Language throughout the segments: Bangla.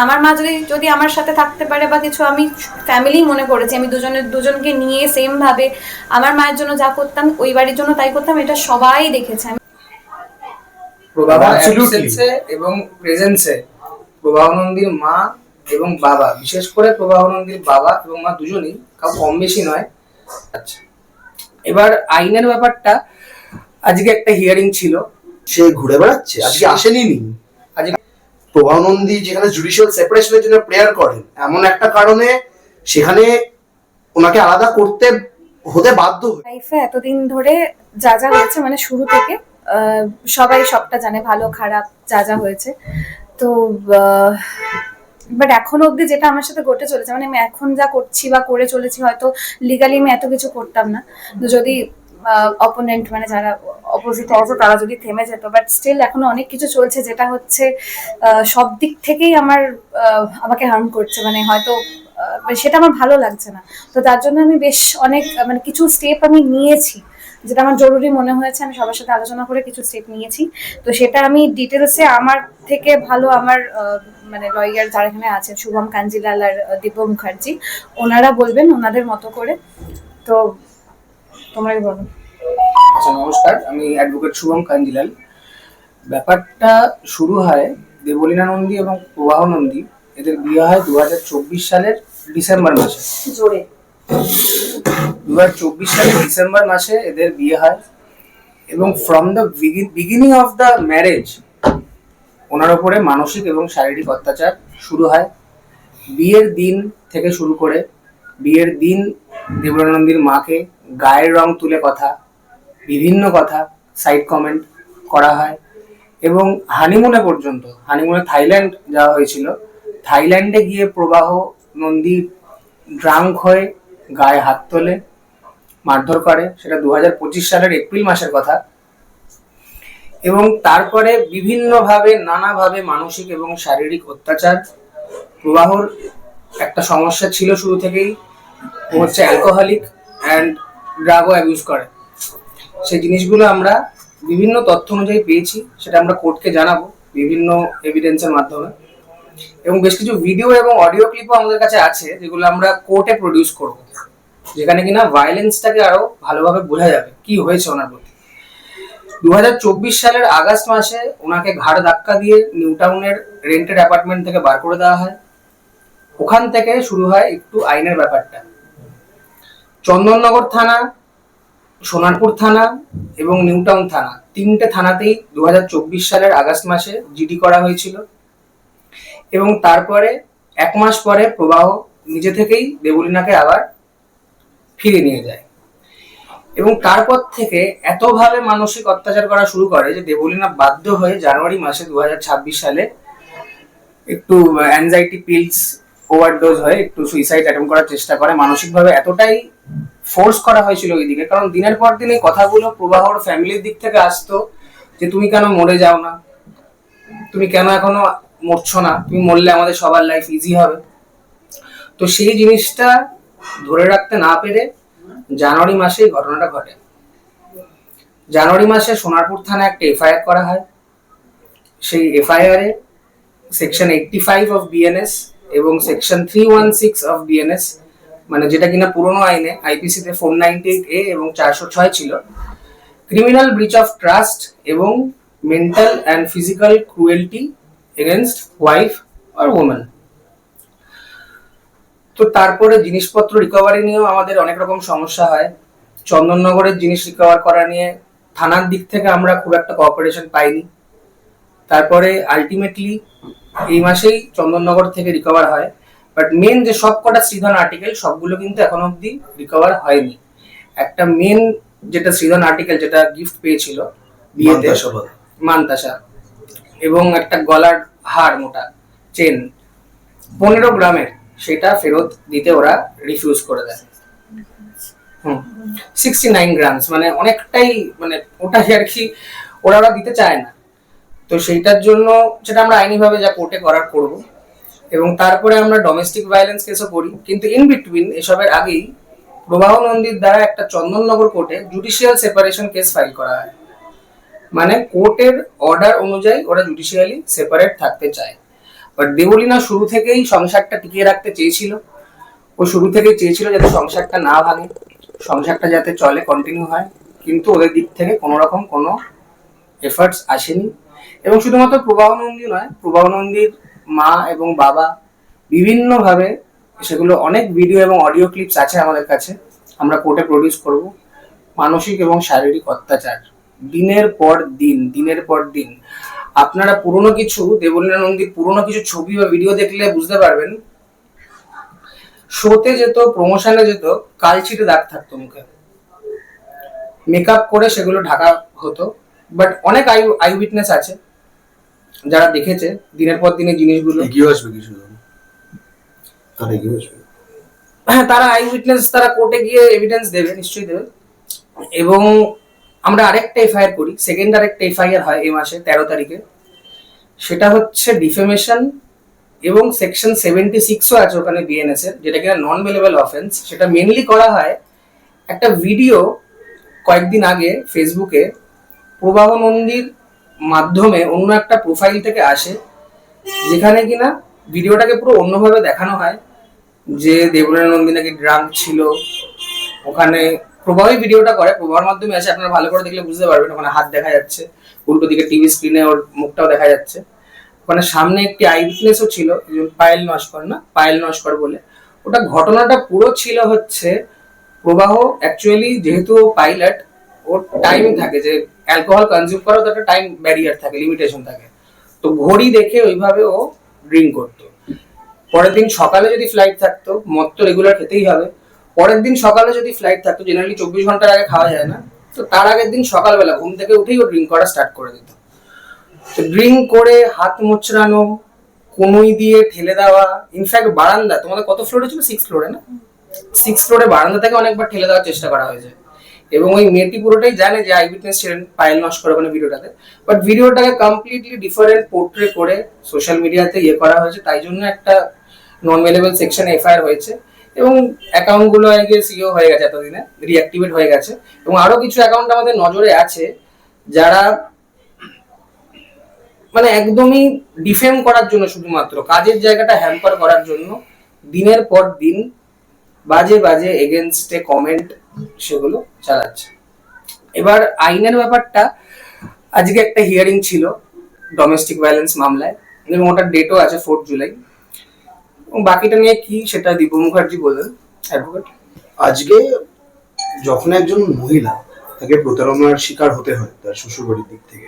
আমার মা যদি যদি আমার সাথে থাকতে পারে বা কিছু, আমি ফ্যামিলি মনে করেছি, আমি দুজনকে নিয়ে সেম ভাবে আমার মায়ের জন্য যা করতাম ওই বাড়ির জন্য তাই করতাম, এটা সবাই দেখেছে। প্রভাবর অ্যাবসেন্সে এবং প্রেজেন্সে প্রভাবনন্দীর মা এবং বাবা, বিশেষ করে প্রভাবনন্দীর বাবা এবং মা দুজনেই কাউ কম বেশি নয়। আচ্ছা, এবার আইনের ব্যাপারটা, আজকে একটা হিয়ারিং ছিল। সে ঘুরে বেড়াচ্ছে, আজকে আসেনি। আজকে প্রভাবনন্দী যেখানে জুডিশিয়াল সেপারেশনের জন্য প্রেয়ার করেন, এমন একটা কারণে সেখানে ওনাকে আলাদা করতে হতে বাধ্য। লাইফে এতদিন ধরে যা যা হয়েছে, মানে শুরু থেকে সবাই সবটা জানে, ভালো খারাপ যা যা হয়েছে। তো বাট এখনো অব্দি যেটা আমার সাথে ঘটে চলেছে, মানে আমি এখন যা করছি বা করে চলেছি, হয়তো লিগালি আমি এত কিছু করতাম না যদি অপোনেন্ট, মানে যারা অপোজিটে আছে তারা যদি থেমে যেত। বাট স্টিল এখনো অনেক কিছু চলছে যেটা হচ্ছে সব দিক থেকেই আমাকে হার্ম করছে, মানে হয়তো সেটা আমার ভালো লাগছে না। তো তার জন্য আমি বেশ অনেক মানে কিছু স্টেপ আমি নিয়েছি, যেটা আমার জরুরি মনে হয়েছে। আমি সবার সাথে আলোচনা করে কিছু স্টেপ নিয়েছি। তো সেটা আমি ডিটেলসে, আমার থেকে ভালো আমার মানে লয়ার যারা এখানে আছেন, শুভম কাঞ্জিলাল আর দিব্য মুখার্জি, ওনারা বলবেন ওনাদের মতো করে। তো তোমরাই বলো। আচ্ছা, নমস্কার, আমি অ্যাডভোকেট শুভম কাঞ্জিলাল। ব্যাপারটা শুরু হয় দেবলীনা নন্দী এবং প্রবাহ নন্দী, এদের বিয়ে হয় 2024 সালের ডিসেম্বর মাসে। জোরে 2024 সালের ডিসেম্বর মাসে এদের বিয়ে হয় এবং from the beginning of the marriage ওনার উপরে মানসিক এবং শারীরিক অত্যাচার শুরু হয়। বিয়ের দিন থেকে শুরু করে বিয়ের দিন দেবলীনানন্দীর মাকে গায়ের রং তুলে কথা, বিভিন্ন কথা, সাইড কমেন্ট করা হয় এবং হানিমুনে পর্যন্ত, হানিমুনে থাইল্যান্ড যাওয়া হয়েছিল। থাইল্যান্ডে গিয়ে প্রবাহ নন্দী ড্রাঙ্ক হয়ে গায়ে হাত তোলে, মারধর করে। সেটা 2025 সালের এপ্রিল মাসের কথা। এবং তারপরে বিভিন্নভাবে, নানাভাবে মানসিক এবং শারীরিক অত্যাচার। প্রবাহর একটা সমস্যা ছিল শুরু থেকেই, ও হচ্ছে অ্যালকোহলিক অ্যান্ড ড্রাগও অ্যাবিউজ করে। সেই জিনিসগুলো আমরা বিভিন্ন তথ্য অনুযায়ী পেয়েছি, সেটা আমরা কোর্টকে জানাবো বিভিন্ন এভিডেন্সের মাধ্যমে। এবং বেশ কিছু ভিডিও এবং অডিও ক্লিপও আমাদের কাছে আছে, যেগুলো আমরা কোর্টে প্রডিউস করব, যেখানে কিনা ভায়োলেন্সটাকে আরো ভালোভাবে বোঝা যাবে কি হয়েছে ওনার প্রতি। 2024 সালের আগস্ট মাসে ওনাকে ঘাড় ধাক্কা দিয়ে নিউ টাউনের রেন্টেড অ্যাপার্টমেন্ট থেকে বার করে দেওয়া হয়। ওখান থেকে শুরু হয় একটু আইনের ব্যাপারটা। চন্দননগর থানা, সোনারপুর থানা এবং নিউ টাউন থানা, তিনটে থানাতেই 2024 সালের আগস্ট মাসে জিডি করা হয়েছিল। এবং তারপরে এক মাস পরে প্রবাহ নিজে থেকেই দেবলীনাকে আবার ফিরে নিয়ে যায়। এবং তারপর থেকে এতভাবে মানসিক অত্যাচার করা শুরু করে যে দেবলীনা বাধ্য হয়ে জানুয়ারি মাসে 2026 সালে একটু অ্যাংজাইটি পিলস ওভারডোজ হয়ে একটু সুইসাইড অ্যাটেম্প করার চেষ্টা করে। মানসিকভাবে এতটাই ফোর্স করা হয়েছিল ওইদিকে, কারণ দিনের পর দিন এই কথাগুলো প্রবাহর ফ্যামিলির দিক থেকে আসতো যে তুমি কেন মরে যাও না, তুমি কেন এখনো মরছো না, তুমি মরলে আমাদের সবার লাইফ ইজি হবে। তো সেই জিনিসটা ধরে রাখতে না পেরে জানুয়ারি মাসে এই ঘটনাটা ঘটে। জানুয়ারি মাসে সোনারপুর থানায় একটা এফআইআর করা হয়। সেই FIR A section 85 of BNS এবং সেকশন 316 অফ বিএনএস, মানে যেটা কিনা পুরনো আইনে আইপিসি তে 498A এবং 406 ছিল, ক্রিমিনাল ব্রিচ অফ ট্রাস্ট এবং mental and physical cruelty against wife আর ওম্যান। তো তারপরে জিনিসপত্র রিকভারি নিয়েও আমাদের অনেক রকম সমস্যা হয়। চন্দননগরের জিনিস রিকভার করা নিয়ে থানার দিক থেকে আমরা খুব একটা কোঅপারেশন পাইনি। তারপরে আলটিমেটলি এই মাসেই চন্দননগর থেকে রিকভার হয়, বাট মেন যে সব কটা শ্রীধন আর্টিকেল সবগুলো কিন্তু এখন অব্দি রিকভার হয়নি। একটা মেন যেটা শ্রীধন আর্টিকেল, যেটা গিফট পেয়েছিল বিয়েতে মানতাসা, এবং একটা গলার হার মোটা চেন 15 গ্রামের, সেটা ফেরত দিতে ওরা রিফিউজ করে দেয়। 69 গ্রামস, মানে অনেকটাই, মানে ওটা আর কি ওরা দিতে চায় না। তো সেইটার জন্য সেটা আমরা আইনিভাবে যা কোর্টে করার করব। এবং তারপরে আমরা ডোমেস্টিক ভায়োলেন্স কেসও করি। কিন্তু ইন বিটুইন এসবের আগেই প্রবাহ নন্দীর দ্বারা একটা চন্দননগর কোর্টে জুডিশিয়াল সেপারেশন কেস ফাইল করা হয়। মানে কোর্টের অর্ডার অনুযায়ী ওরা জুডিশিয়ালি সেপারেট থাকতে চায়। বাট দেবলীনা শুরু থেকেই সংসারটা টিকিয়ে রাখতে চেয়েছিল। ও শুরু থেকেই চেয়েছিল যাতে সংসারটা না ভাঙে, সংসারটা যাতে চলে, কন্টিনিউ হয়, কিন্তু ওদের দিক থেকে কোনো রকম কোনো এফার্টস আসেনি। এবং শুধুমাত্র প্রবাহ নন্দী নয়, প্রবাহ নন্দীর মা এবং বাবা বিভিন্নভাবে, সেগুলো অনেক ভিডিও এবং অডিও ক্লিপস আছে আমাদের কাছে, আমরা কোর্টে প্রডিউস করব। মানসিক এবং শারীরিক অত্যাচার দিনের পর দিন, দিনের পর দিন। আপনারা পুরনো কিছু দেবলীনা নন্দীর পুরনো কিছু ছবি বা ভিডিও দেখলে বুঝতে পারবেন, শোতে যেত, প্রমোশনে যেত, কালচিটে দাগ থাকতো মুখে, মেকআপ করে সেগুলো ঢাকা হতো। বাট অনেক আই উইটনেস আছে যারা দেখেছে দিনের পর দিনের জিনিসগুলো। এগিয়ে আসবে কিছু, তারা এগিয়ে আসবে। হ্যাঁ, তারা আই উইটনেস, তারা কোর্টে গিয়ে এভিডেন্স দেবে, নিশ্চয়ই দেবে। এবং আমরা আরেকটা এফআইআর করি, সেকেন্ড আরেকটা এফআইআর হয় এই মাসে 13 তারিখে। সেটা হচ্ছে ডিফেমেশন, এবং সেকশন 76ও আছে ওখানে বিএনএস এর, যেটা কিনা নন বেলেবল অফেন্স। সেটা মেনলি করা হয়, একটা ভিডিও কয়েকদিন আগে ফেসবুকে প্রবাহ নন্দীর মাধ্যমে অন্য একটা প্রোফাইল থেকে আসে, যেখানে কিনা ভিডিওটাকে পুরো অন্যভাবে দেখানো হয়, যে দেবলীনা নন্দী নাকি ড্রাঙ্ক ছিল। ওখানে প্রবাহই ভিডিওটা করে, প্রবাহের মাধ্যমে আসে, আপনারা ভালো করে দেখলে বুঝতে পারবেন। ওখানে হাত দেখা যাচ্ছে, উল্টো দিকে টিভি স্ক্রিনে ওর মুখটাও দেখা যাচ্ছে। ওখানে সামনে একটি আই উইটনেসও ছিল, পায়েল নস্কর, না পায়েল নস্কর বলে। ওটা ঘটনাটা পুরো ছিল হচ্ছে, প্রবাহ অ্যাকচুয়ালি যেহেতু পাইলট, ওর টাইম থাকে, যে অ্যালকোহল কনজিউম করার তো একটা টাইম ব্যারিয়ার থাকে, লিমিটেশন থাকে। তো ঘড়ি দেখে ওইভাবে ও ড্রিঙ্ক করতো। পরের দিন সকালে যদি ফ্লাইট থাকতো, মদ তো রেগুলার খেতেই হবে, পরের দিন সকালে যদি ফ্লাইট থাকতো, জেনারেলি 24 ঘন্টার আগে খাওয়া যায় না, তো তার আগের দিন সকালবেলা ঘুম থেকে উঠেই ও ড্রিঙ্ক করা স্টার্ট করে দিত। তো ড্রিঙ্ক করে হাত মোচড়ানো, কনুই দিয়ে ঠেলে দেওয়া, ইনফ্যাক্ট বারান্দা, তোমাদের কত ফ্লোরে ছিল? 6 ফ্লোরে, না? 6 ফ্লোরে বারান্দা থেকে অনেকবার ঠেলে দেওয়ার চেষ্টা করা হয়েছে। এবং ওই মেয়েটি পুরোটাই জানে যে আই উইটনেস ছিলেন পায়েল নস্কর ওখানে ভিডিওটাতে। বাট ভিডিওটাকে কমপ্লিটলি ডিফারেন্ট পোর্ট্রে করে সোশ্যাল মিডিয়াতে করা হয়েছে, তাই জন্য একটা নন অ্যাভেলেবল সেকশনে এফআইআর হয়েছে। এবং অ্যাকাউন্টগুলো সিও হয়ে গেছে, এতদিনে রিঅ্যাক্টিভেট হয়ে গেছে। এবং আরো কিছু অ্যাকাউন্ট আমাদের নজরে আছে, যারা মানে একদমই ডিফেম করার জন্য, শুধুমাত্র কাজের জায়গাটা হ্যাম্পার করার জন্য দিনের পর দিন বাজে বাজে এগেনস্টে কমেন্ট সেগুলো চালাচ্ছে। এবার আইনের ব্যাপারটা, আজকে একটা হিয়ারিং ছিল ডোমেস্টিক ভায়োলেন্স মামলায়, এবং ওটার ডেটও আছে 4 জুলাই। এবং বাকিটা নিয়ে কি, সেটা দীপু মুখার্জি বললেন, অ্যাডভোকেট। আজকে যখন একজন মহিলা তাকে প্রতারণার শিকার হতে হয় তার শ্বশুরবাড়ির দিক থেকে,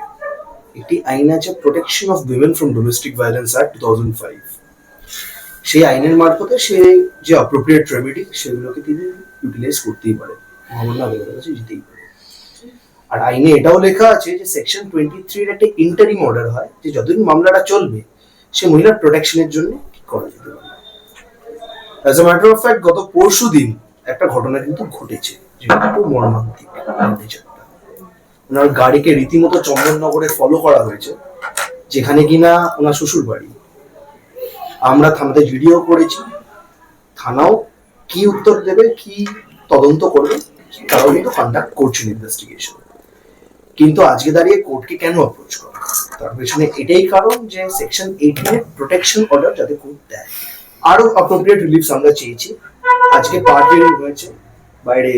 একটি আইন আছে, protection of women from domestic violence act 2005। সেই আইনের মারফতে সে যে অ্যাপ্রোপ্রিয়েট রেমেডি সেগুলোকে তিনি ইউটিলাইজ করতেই পারে, মহামান্য আদালতের কাছে যেতেই পারে। আর আইনে এটাও লেখা আছে যে সেকশন 23 একটা ইন্টারিম অর্ডার হয়, যে যতদিন মামলাটা চলবে সে মহিলার প্রোটেকশনের জন্য কি করা যেতে পারে। As a matter of fact, গত পরশু দিন একটা ঘটনা কিন্তু ঘটেছে, যেটা খুব মর্মান্তিক। ওনার গাড়িকে রীতিমতো চন্দননগরে ফলো করা হয়েছে, যেখানে কিনা ওনার শ্বশুর বাড়ি। আমরা থানাতে ভিডিও করেছি, থানাও কি উত্তর দেবে, কি তদন্ত করবে, তারাও কিন্তু কন্ডাক্ট করছেন ইনভেস্টিগেশন। কিন্তু আজকে দাঁড়িয়ে কোর্টকে কেন অ্যাপ্রোচ করা, তার পেছনে এটাই কারণ যে সেকশন 18 এর প্রোটেকশন অর্ডার যাতে কোর্ট দেয়। আরো অ্যাপ্রোপ্রিয়েট রিলিফস আমরা চেয়েছি। আজকে পার্ট হিয়ারিং হয়েছে, বাইরে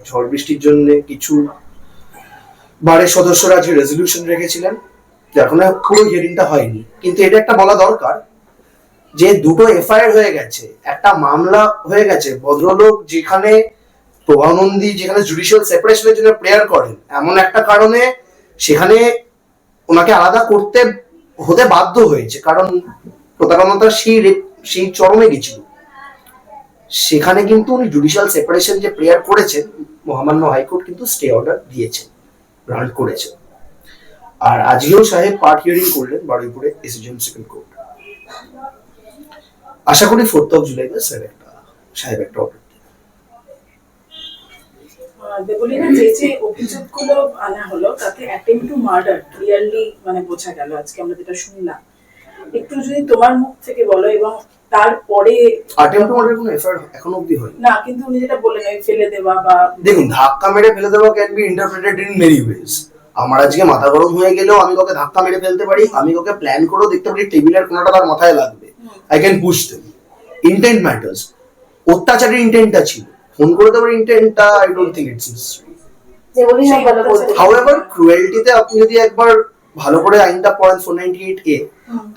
ঝড় বৃষ্টির জন্য কিছু বারের সদস্যরা আজকে রেজলিউশন রেখেছিলেন, এখন পুরো হিয়ারিংটা হয়নি। কিন্তু এটা একটা বলা দরকার যে দুটো এফআইআর হয়ে গেছে, একটা মামলা হয়ে গেছে। ভদ্রলোক যেখানে প্রবাহ নন্দী যেখানে জুডিশিয়াল সেপারেশনের জন্য প্রেয়ার করেন, এমন একটা কারণে সেখানে ওনাকে আলাদা করতে হতে বাধ্য হয়েছে, কারণ প্রতারণাটা সেই চরমে গেছিল। সেখানে কিন্তু উনি জুডিশিয়াল সেপারেশন যে প্রেয়ার করেছেন, মহামান্য হাইকোর্ট কিন্তু স্টে অর্ডার দিয়েছেন, গ্রান্ট করেছেন। আর আজকেও সাহেব পার্ট হিয়ারিং করলেন বারুইপুরে এসিজিএম সেকেন্ড কোর্ট। আশা করি 4 জুলাই সাহেব একটা অর্ডার। দেবলীনা, যে অভিযোগগুলো আনা হলো তাতে অ্যাটেম্প টু মার্ডার ক্লিয়ারলি মানে বোঝা গেল আজকে আমরা যেটা শুনলাম। একটু যদি তোমার মুখ থেকে বলো, এবং তারপরে অ্যাটেম্প টু মার্ডার কোনো এফআইআর এখনো অবধি হয়নি। না, কিন্তু উনি যেটা বললেন ফেলে দেওয়া বা দেখুন, ধাক্কা মেরে ফেলে দেওয়া can be interpreted in many ways. আমার আজকে মাথা গরম হয়ে গেলেও আমি কাউকে ধাক্কা মেরে ফেলতে পারি, আমি কাউকে প্ল্যান করেও দেখতে পারি টেবিলের কোনোটা তার মাথায় লাগবে। I can push them. Intent matters. অত্যাচারের ইন্টেন্টটা ছিল, ফোন করে দেওয়ার ইন্টেন্টটা I don't think it's necessary. যে বলি না ভালো বলতে However, cruelty-তে আপনি যদি একবার ভালো করে আইনটা পড়েন 498A,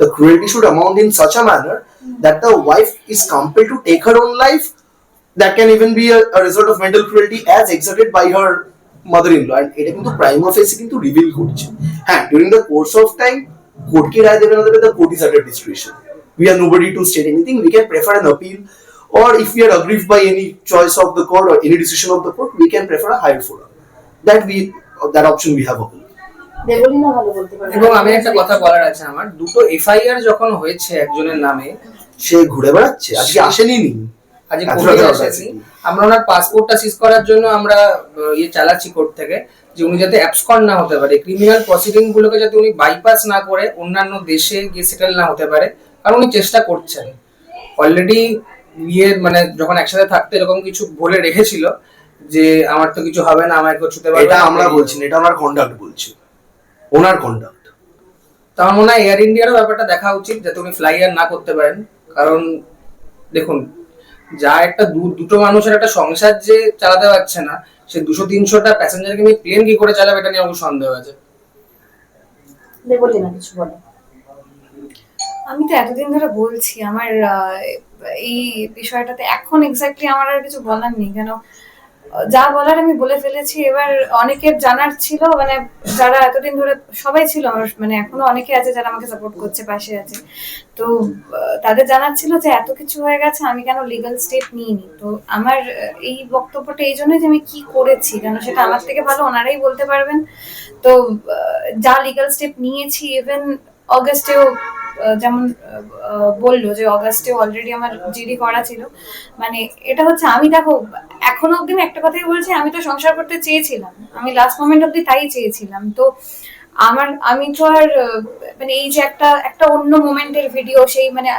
the cruelty should amount in such a manner that the wife is compelled to take her own life. That can even be a result of mental cruelty as exerted by her mother-in-law. And এটা কিন্তু prima facie কিন্তু রিভিল করছে। হ্যাঁ, during the course of time, court কি রায় দেবে না দেবে, the court is at a discretion. We are nobody to state anything. We can prefer an appeal, or if we are aggrieved by any choice of the court or any decision of the court, we can prefer a higher forum. That option we have open. যে বলি না ভালো বলতে পারবে। এবং আমি একটা কথা বলার আছে আমার, দুটো এফআইআর যখন হয়েছে একজনের নামে, সে ঘুরে বেড়াচ্ছে, আজকে আসেনি নি, আজকে কোর্টে আসেনি, আমরা ওনার পাসপোর্টটা সিজ করার জন্য আমরা চালাচ্ছি কোর্ট থেকে, যে উনি যাতে অ্যাবসকন্ড না হতে পারে, ক্রিমিনাল প্রসিডিং গুলোকে যাতে উনি বাইপাস না করে অন্যান্য দেশে গিয়ে সেটেল না হতে পারে, কারণ উনি চেষ্টা করছেন অলরেডি। বিয়ের মানে যখন একসাথে থাকতে এরকম কিছু বলে রেখেছিল যে আমার তো কিছু হবে না, আমাকে ছুতে পারবে এটা না, আমরা বলছি না, এটা ওনার কন্ডাক্ট বলছি, ওনার কন্ডাক্ট। তো আমার মনে হয় এয়ার ইন্ডিয়ারও ব্যাপারটা দেখা উচিত যাতে উনি ফ্লাইয়ার না করতে পারেন। কারণ দেখুন, যা একটা দুটো মানুষের একটা সংসার যে চালাতে পারছে না, সে 200-300টা প্যাসেঞ্জারকে নিয়ে প্লেন কি করে চালাবে, এটা নিয়ে আমার সন্দেহ আছে। যে বলি না কিছু বলে। আমি তো এতদিন ধরে বলছি আমার এই বিষয়টাতে এখন এক্স্যাক্টলি আমার আর কিছু বলার নেই, কেন যা বলার আমি বলে ফেলেছি। এবার অনেকের জানার ছিল, মানে যারা এতদিন ধরে সবাই ছিল আমার, মানে এখনো অনেকে আছে যারা আমাকে সাপোর্ট করছে, পাশে আছে, তো তাদের জানার ছিল যে এত কিছু হয়ে গেছে আমি কেন লিগ্যাল স্টেপ নিইনি। তো আমার এই বক্তব্যটা এই জন্যই যে আমি কি করেছি, কেন সেটা আমার থেকে ভালো ওনারাই বলতে পারবেন। তো যা লিগ্যাল স্টেপ নিয়েছি, ইভেন অগস্টেও যেমন বললো যে অগাস্টে অলরেডি আমার জিডি করা ছিল, মানে এটা হচ্ছে আমি দেখো এখনো অব্দি আমি একটা কথাই বলছি, আমি তো সংসার করতে চেয়েছিলাম, আমি লাস্ট মোমেন্ট অব্দি তাই চেয়েছিলাম। তো আমি তো আর মানে এই যে একটা অন্য মোমেন্টের ভিডিও, সেই মানে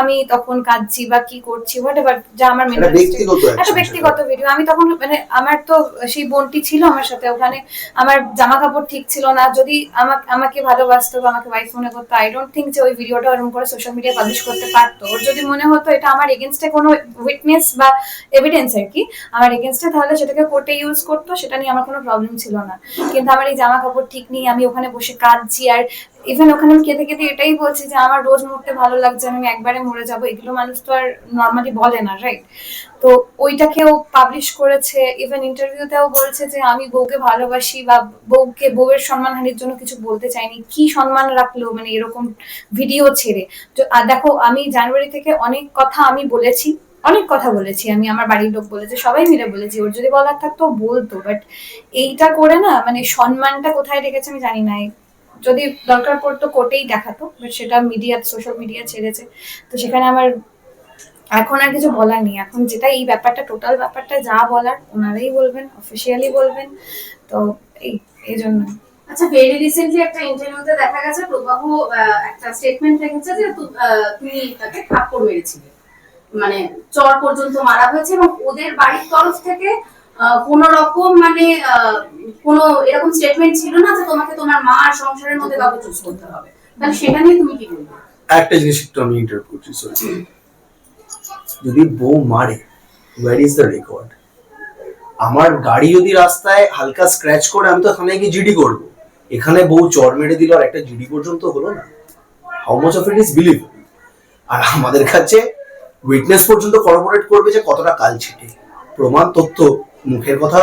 আমি তখন কাঁদছি বা কি করছি হোয়াটএভার, যা আমার একটা ব্যক্তিগত ভিডিও, আমি তখন মানে আমার তো সেই বোনটি ছিল আমার সাথে ওখানে, আমার জামা কাপড় ঠিক ছিল না, যদি আমাকে ভালোবাসতো বা আমাকে ওয়াইফ মনে করতো, আই ডোন্ট থিঙ্ক যে ওই ভিডিওটা ওরকম করে সোশ্যাল মিডিয়ায় পাবলিশ করতে পারতো। ওর যদি মনে হতো এটা আমার এগেনস্টে কোনো উইটনেস বা এভিডেন্স আর কি আমার এগেনস্টে, তাহলে সেটাকে কোর্টে ইউজ করতো, সেটা নিয়ে আমার কোনো প্রবলেম ছিল না। কিন্তু আমার এই জামা কাপড় ঠিক নেই, আমি ওখানে বসে কাঁদছি, আর ইভেন ওখানে আমি কেঁদে কেঁদে এটাই বলছি যে আমার রোজ মরতে ভালো লাগছে, আমি একবারে মরে যাবো, এগুলো মানুষ তো আর নর্মালি বলে না, রাইট? তো ওইটাকেও পাবলিশ করেছে, ইভেন ইন্টারভিউতেও বলছে যে আমি বউকে ভালোবাসি বা বউয়ের সম্মানহানির জন্য কিছু বলতে চাইনি। কি সম্মান রাখলো মানে এরকম ভিডিও ছেড়ে? দেখো আমি জানুয়ারি থেকে অনেক কথা আমি বলেছি, অনেক কথা বলেছি আমি, আমার বাড়ির লোক বলেছে, সবাই মিলে বলেছি, ওর যদি বলার থাকতো বলতো, বাট এইটা করে না মানে সম্মানটা কোথায় রেখেছে আমি জানি না। যদি দরকার পড়তো কোর্টেই দেখাতো, বাট সেটা মিডিয়া, সোশ্যাল মিডিয়া ছেড়েছে, তো সেখানে আমার এখন আর কিছু বলার নেই। এখন যেটা এই ব্যাপারটা, টোটাল ব্যাপারটা যা বলার ওনারাই বলবেন, অফিসিয়ালি বলবেন, তো এই জন্য। আচ্ছা, ভেরি রিসেন্টলি একটা ইন্টারভিউতে দেখা গেছে প্রবাহ একটা স্টেটমেন্ট রেখেছে যে তুমি তাকে থাপ্পড় মেরেছিলে, মানে চর পর্যন্ত মারা হয়েছে, এবং ওদের বাড়ির তরফ থেকে কোন রকম মানে কোনো এরকম স্টেটমেন্ট ছিল না যে তোমাকে তোমার মা আর সংসারের মধ্যে কাউকে চুজ করতে হবে। তাহলে সেটা নিয়ে তুমি কি বলবে? একটা জিনিস একটু আমি ইন্টারাপ্ট করছি, সরি। যদি বউ মারে, ওয়্যার ইজ দ্য রেকর্ড? আমার গাড়ি যদি রাস্তায় হালকা স্ক্র্যাচ করে, আমি তো থানায় গিয়ে জিডি করবো। এখানে বউ চর মেরে দিল আর একটা জিডি পর্যন্ত হলো না। How much of it is believable? আর আমাদের কাছে উইটনেস পর্যন্ত করবোরেট করবে যে কতটা কাল ছিটে। প্রমাণ তথ্য, মুখের কথা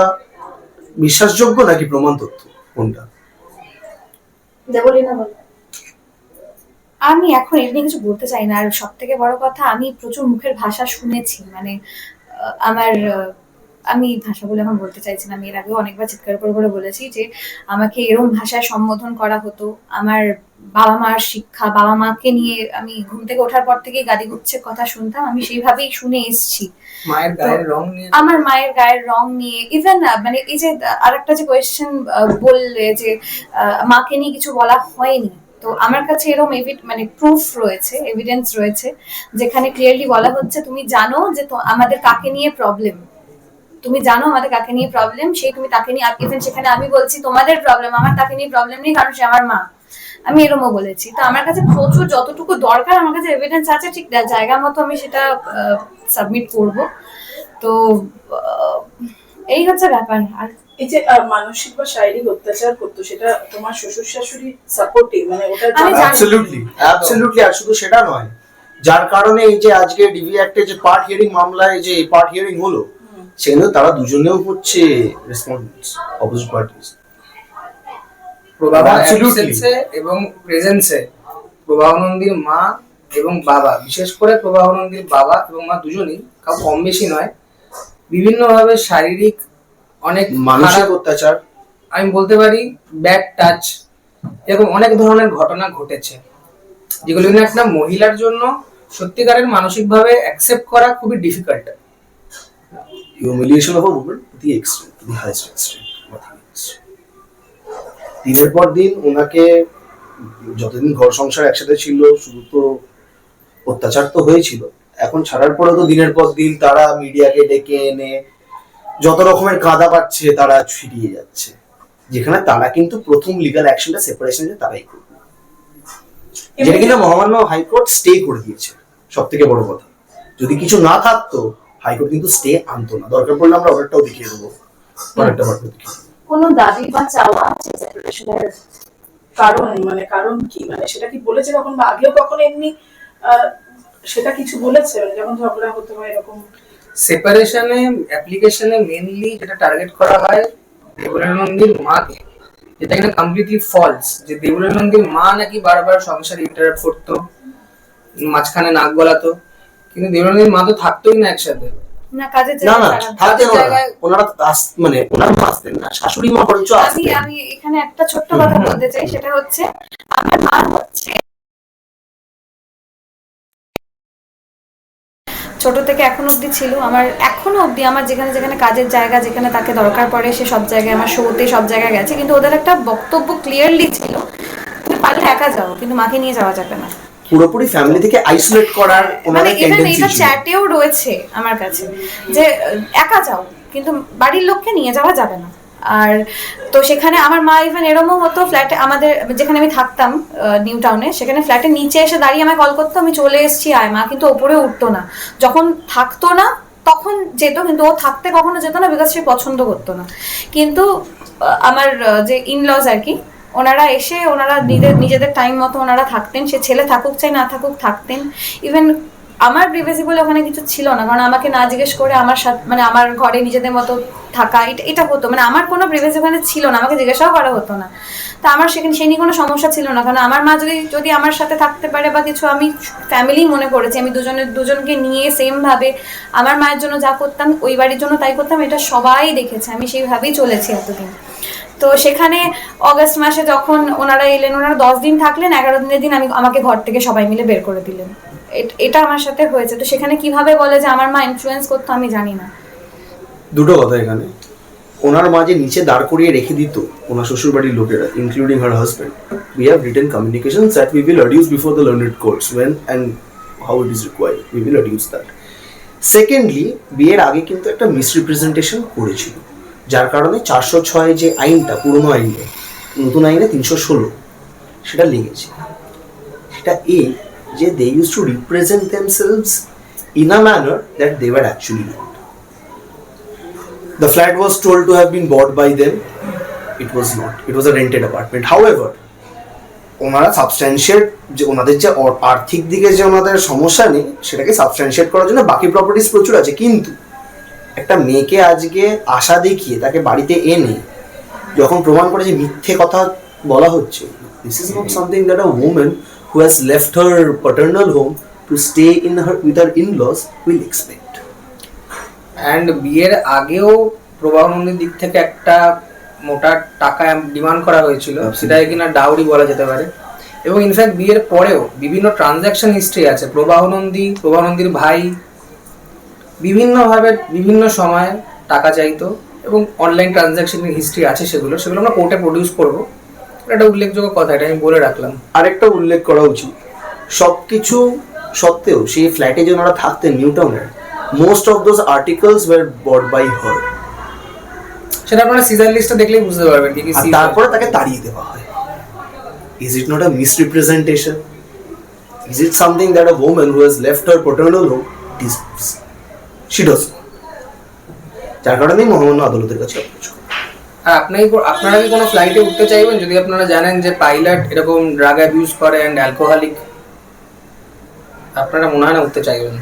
বিশ্বাসযোগ্য নাকি প্রমাণ তথ্য, কোনটা? আমি এখন এটা নিয়ে কিছু বলতে চাই না। আর সব থেকে বড় কথা, আমি প্রচুর মুখের ভাষা শুনেছি, মানে আমি ভাষা বলে এখন বলতে চাইছি না, আমি এর আগেও অনেকবার চিৎকার করে করে বলেছি যে আমাকে এরকম ভাষায় সম্বোধন করা হতো। আমার বাবা মার শিক্ষা, বাবা মাকে নিয়ে আমি ঘুম থেকে ওঠার পর থেকেই গালি গুচ্ছের কথা শুনতাম, আমি সেইভাবেই শুনে এসেছি। মায়ের গায়ের রং নিয়ে, আমার মায়ের গায়ের রং নিয়ে, ইভেন মানে এই যে আরেকটা যে কোয়েশ্চেন বললে যে মাকে নিয়ে কিছু বলা হয়নি, তো আমার কাছে এরকম মানে প্রুফ রয়েছে, এভিডেন্স রয়েছে, যেখানে ক্লিয়ারলি বলা হচ্ছে তুমি জানো যে আমাদের কাকে নিয়ে প্রবলেম, তুমি জানো আমাদের কাকে নিয়ে প্রবলেম, সেই তুমি তাকে নিয়ে, ইভেন সেখানে আমি বলছি তোমাদের প্রবলেম, আমার তাকে নিয়ে প্রবলেম নেই, কারণ সে আমার মা। আমি এরমও বলেছি। তো আমার কাছে প্রচুর যতটুকু দরকার আমার কাছে এভিডেন্স আছে, ঠিক জায়গা মতো আমি সেটা সাবমিট করব। তো এই হচ্ছে ব্যাপার। আর এই যে মানসিক বা শারীরিক অত্যাচার করতো, সেটা তোমার শ্বশুর শাশুড়ি সাপোর্টিভ, মানে ওটা আমি জানি। অ্যাবসলিউটলি। আর শুধু সেটা নয়, যার কারণে এই যে আজকে ডিভি অ্যাক্টে যে পার্ট হিয়ারিং মামলায় যে পার্ট হিয়ারিং হলো, সেখানে তারা দুজনেও হচ্ছে রেসপন্স অপোজিট পার্টিস। প্রভাবা Absolutely. অ্যাবসেন্সে এবং প্রেজেন্সে প্রভাবানন্দীর মা এবং বাবা, বিশেষ করে প্রভাবানন্দীর বাবা এবং মা দুজনেই কাউ কম বেশি নয়, বিভিন্নভাবে শারীরিক অনেক মানসিক খারাপ, অত্যাচার, আমি বলতে পারি ব্যাড টাচ, এরকম অনেক ধরনের ঘটনা ঘটেছে, যেগুলো কিনা একটা মহিলার জন্য সত্যিকারের মানসিকভাবে অ্যাকসেপ্ট করা খুবই difficult. Humiliation of a women to the extreme, to the highest extreme. দিনের পর দিন ওনাকে, যতদিন ঘর সংসার একসাথে ছিল, শুধু তো অত্যাচার তো হয়েছিল, এখন ছাড়ার পরে তো দিনের পর দিন তারা মিডিয়াকে ডেকে এনে যত রকমের কাঁদা পাচ্ছে তারা ফিরিয়ে যাচ্ছে, যেখানে তারা কিন্তু প্রথম লিগ্যাল অ্যাকশনটা সেপারেশনে তারাই করবে, যেটা কিনা মহামান্য হাইকোর্ট স্টে করে দিয়েছে। সব থেকে বড় কথা, যদি কিছু না থাকতো হাইকোর্ট কিন্তু স্টে আনতো না, দরকার পড়লে আমরা অর্ডারটাও দেখিয়ে দেবো, অর্ডারটা দেখিয়ে দেবো। কোনো দাবি বা চাওয়া আছে সেপারেশনের? কারণ কি, মানে সেটা কি বলেছে কখন, বা আগেও কখনো এমনি সেটা কিছু বলেছে, মানে যখন ঝগড়া হতে হয় এরকম? সেপারেশনে অ্যাপ্লিকেশনে মেইনলি যেটা টার্গেট করা হয় দেবুলানন্দীর মাকে, যেটা কিনা কমপ্লিটলি ফলস, যে দেবুলানন্দীর মা নাকি বারবার সংসারে ইন্টারাপ্ট করতো, মাঝখানে নাক গলাতো, কিন্তু দেবুলানন্দীর মা তো থাকতোই না একসাথে। না, কাজের না না জায়গায় থাকতেন ওনারা, জায়গায়- ওনারা মানে ওনার মা আসতেন না, শাশুড়ি মা বরঞ্চ আমি আসতেন। আমি এখানে একটা ছোট্ট কথা বলতে চাই, সেটা হচ্ছে আমার মা হচ্ছে ছোট থেকে এখন অবধি ছিল, আমার এখনো অবধি আমার যেখানে যেখানে কাজের জায়গা, যেখানে তাকে দরকার পড়ে, সে সব জায়গায় আমার শোতে সব জায়গায় গেছে, কিন্তু ওদের একটা বক্তব্য ক্লিয়ারলি ছিল, তুমি পারলে একা যাও কিন্তু মাকে নিয়ে যাওয়া যাবে না। পুরোপুরি ফ্যামিলি থেকে আইসোলেট করার মানে ওনাদের ইভেন টেন্ডেন্সি এটা ছিল। চ্যাটেও রয়েছে আমার কাছে, যে একা যাও কিন্তু বাড়ির লোককে নিয়ে যাওয়া যাবে না। আর তো সেখানে আমার মা ইভেন এরমও হতো, ফ্ল্যাটে আমাদের যেখানে আমি থাকতাম নিউ টাউনে, সেখানে ফ্ল্যাটের নিচে এসে দাঁড়িয়ে আমায় কল করতো, আমি চলে এসেছি আয়, মা কিন্তু ওপরে উঠতো না, যখন থাকতো না তখন যেত, কিন্তু ও থাকতে কখনো যেত না, বিকজ সে পছন্দ করতো না। কিন্তু আমার যে ইনলজ আর কি, ওনারা এসে ওনারা নিজেদের টাইম মতো ওনারা থাকতেন, সে ছেলে থাকুক চাই না থাকুক থাকতেন। ইভেন আমার প্রিভেসি বলে ওখানে কিছু ছিল না, কারণ আমাকে না জিজ্ঞেস করে আমার সাথে, মানে আমার ঘরে নিজেদের মতো থাকা, এটা হতো, মানে আমার কোনো প্রিভেসি ওখানে ছিল না, আমাকে জিজ্ঞাসাও করা হতো না। তো আমার সেখানে সেই নিয়ে কোনো সমস্যা ছিল না, কারণ আমার মা যদি আমার সাথে থাকতে পারে বা কিছু, আমি ফ্যামিলি মনে করেছি, আমি দুজনকে নিয়ে সেম ভাবে আমার মায়ের জন্য যা করতাম ওই বাড়ির জন্য তাই করতাম, এটা সবাই দেখেছে, আমি সেইভাবেই চলেছি এতদিন। তো সেখানে অগস্ট মাসে যখন ওনারা এলেন, ওনারা 10 দিন থাকলেন, 11 দিনের দিন আমাকে ঘর থেকে সবাই মিলে বের করে দিলেন। এটা আমার সাথে হয়েছে। তো সেখানে কিভাবে বলে যে আমার মা ইনফ্লুয়েন্স করতো, আমি জানি না। দুটো কথা এখানে, ওনার মা যে নিচে দাঁড় করিয়ে রেখে দিত ওনার শ্বশুর বাড়ির লোকেরা, including her husband, we have written communications that we will adduce before the learned courts when and how it is required, we will adduce that. Secondly, বিয়ের আগে কিন্তু একটা মিসরিপ্রেজেন্টেশন করেছিল, যার কারণে 406 যে আইনটা, পুরনো আইনে, নতুন আইনে 316, সেটা লেগেছে। সেটা যে they use to represent themselves in a manner that they were actually not. The flat was told to have been bought by them. It was not. It was a rented apartment. However, ওনারা সাবস্ট্যান্সিয়েট, যে ওনাদের যে আর্থিক দিকে যে ওনাদের সমস্যা নেই, সেটাকে সাবস্ট্যান্সিয়েট করার জন্য বাকি প্রপার্টিজ প্রচুর আছে, কিন্তু একটা মেয়েকে আজকে আশা দেখিয়ে তাকে বাড়িতে এনে যখন প্রমাণ করে যে মিথ্যে কথা বলা হচ্ছে, this is not something that a woman who has left her paternal home to stay in her with her in-loss will expect. And বিয়ের আগেও প্রভাবানন্দীর দিক থেকে একটা মোটা টাকা ডিমান্ড করা হয়েছিল, সেটাকে কিনা ডাউরি বলা যেতে পারে। এবং ইনফ্যাক্ট বিয়ের পরেও বিভিন্ন ট্রানজ্যাকশন হিস্ট্রি আছে, প্রভাবানন্দীর ভাই বিভিন্নভাবে বিভিন্ন সময় টাকা চাইতো, এবং অনলাইন ট্রানজ্যাকশনের হিস্ট্রি আছে, সেগুলো আমরা কোর্টে প্রডিউস করবো। এটা উল্লেখযোগ্য কথা, এটা আমি বলে রাখলাম। আরেকটা উল্লেখ করা উচিত, সবকিছু সত্ত্বেও সেই ফ্ল্যাটে যে ওনারা থাকতেন নিউ টাউনের, most of those articles were bought by her. সেটা আপনারা সিজার লিস্টটা দেখলেই বুঝতে পারবেন কি কি আর তারপরে তাকে তাড়িয়ে দেওয়া হয়। Is it not a misrepresentation? Is it something that a woman who has left her paternal home deserves? She does not. যার কারণেই মহামান্য আদালতের কাছে অ্যাপ্রোচ করে। আপনারা কি কোনো ফ্লাইটে উঠতে চাইবেন যদি আপনারা জানেন যে পাইলট এরকম ড্রাগ অ্যাবিউজ করে অ্যান্ড অ্যালকোহলিক? আপনারা মনে হয় না উঠতে চাইবেন।